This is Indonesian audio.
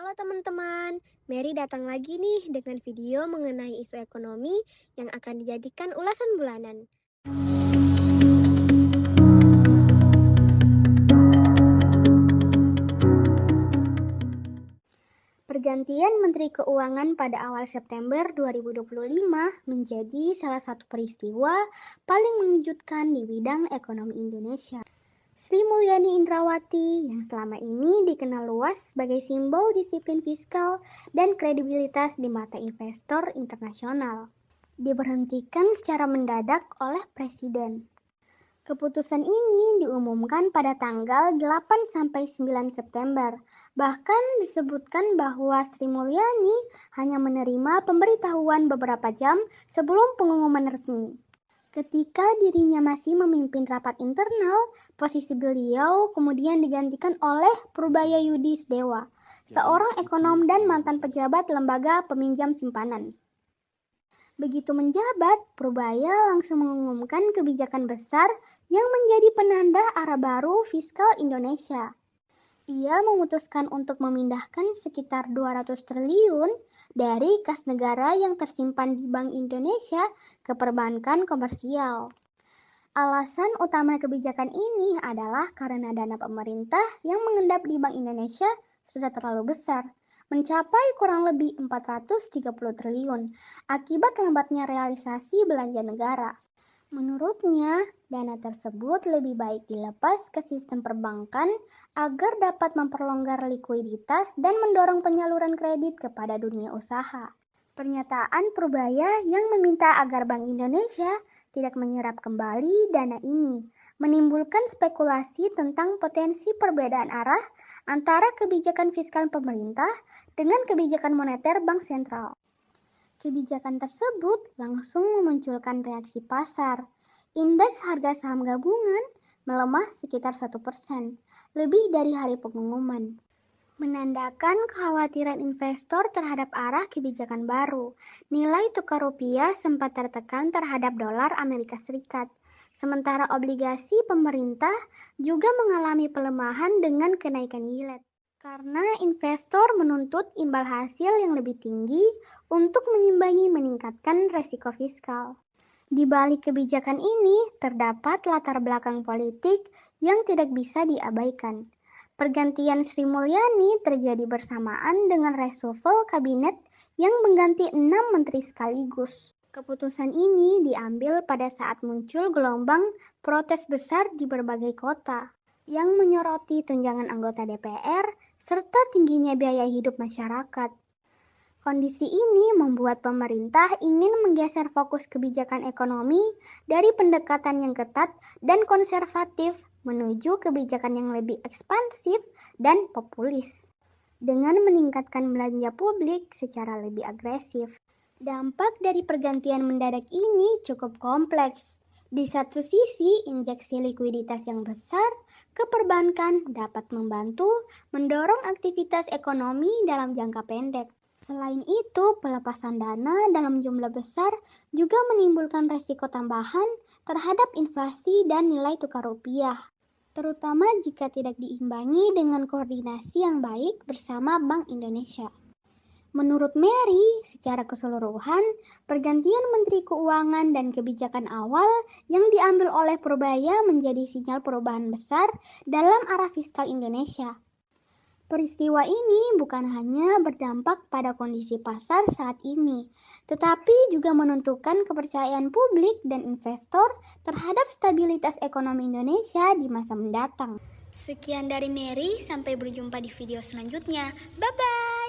Halo teman-teman, Mary datang lagi nih dengan video mengenai isu ekonomi yang akan dijadikan ulasan bulanan. Pergantian Menteri Keuangan pada awal September 2025 menjadi salah satu peristiwa paling mengejutkan di bidang ekonomi Indonesia. Sri Mulyani Indrawati yang selama ini dikenal luas sebagai simbol disiplin fiskal dan kredibilitas di mata investor internasional, diberhentikan secara mendadak oleh Presiden. Keputusan ini diumumkan pada tanggal 8-9 September. Bahkan disebutkan bahwa Sri Mulyani hanya menerima pemberitahuan beberapa jam sebelum pengumuman resmi. Ketika dirinya masih memimpin rapat internal, posisi beliau kemudian digantikan oleh Purbaya Yudis Dewa, seorang ekonom dan mantan pejabat lembaga peminjam simpanan. Begitu menjabat, Purbaya langsung mengumumkan kebijakan besar yang menjadi penanda arah baru fiskal Indonesia. Ia memutuskan untuk memindahkan sekitar 200 triliun dari kas negara yang tersimpan di Bank Indonesia ke perbankan komersial. Alasan utama kebijakan ini adalah karena dana pemerintah yang mengendap di Bank Indonesia sudah terlalu besar, mencapai kurang lebih 430 triliun akibat lambatnya realisasi belanja negara. Menurutnya, dana tersebut lebih baik dilepas ke sistem perbankan agar dapat memperlonggar likuiditas dan mendorong penyaluran kredit kepada dunia usaha. Pernyataan Purbaya yang meminta agar Bank Indonesia tidak menyerap kembali dana ini menimbulkan spekulasi tentang potensi perbedaan arah antara kebijakan fiskal pemerintah dengan kebijakan moneter bank sentral. Kebijakan tersebut langsung memunculkan reaksi pasar. Indeks harga saham gabungan melemah sekitar 1%, lebih dari hari pengumuman, menandakan kekhawatiran investor terhadap arah kebijakan baru. Nilai tukar rupiah sempat tertekan terhadap dolar Amerika Serikat, sementara obligasi pemerintah juga mengalami pelemahan dengan kenaikan yield, karena investor menuntut imbal hasil yang lebih tinggi untuk mengimbangi meningkatkan resiko fiskal. Di balik kebijakan ini terdapat latar belakang politik yang tidak bisa diabaikan. Pergantian Sri Mulyani terjadi bersamaan dengan reshuffle kabinet yang mengganti 6 menteri sekaligus. Keputusan ini diambil pada saat muncul gelombang protes besar di berbagai kota yang menyoroti tunjangan anggota DPR serta tingginya biaya hidup masyarakat. Kondisi ini membuat pemerintah ingin menggeser fokus kebijakan ekonomi dari pendekatan yang ketat dan konservatif menuju kebijakan yang lebih ekspansif dan populis, dengan meningkatkan belanja publik secara lebih agresif. Dampak dari pergantian mendadak ini cukup kompleks. Di satu sisi, injeksi likuiditas yang besar ke perbankan dapat membantu mendorong aktivitas ekonomi dalam jangka pendek. Selain itu, pelepasan dana dalam jumlah besar juga menimbulkan resiko tambahan terhadap inflasi dan nilai tukar rupiah, terutama jika tidak diimbangi dengan koordinasi yang baik bersama Bank Indonesia. Menurut Mary, secara keseluruhan, pergantian Menteri Keuangan dan kebijakan awal yang diambil oleh Purbaya menjadi sinyal perubahan besar dalam arah fiskal Indonesia. Peristiwa ini bukan hanya berdampak pada kondisi pasar saat ini, tetapi juga menentukan kepercayaan publik dan investor terhadap stabilitas ekonomi Indonesia di masa mendatang. Sekian dari Mary, sampai berjumpa di video selanjutnya. Bye-bye!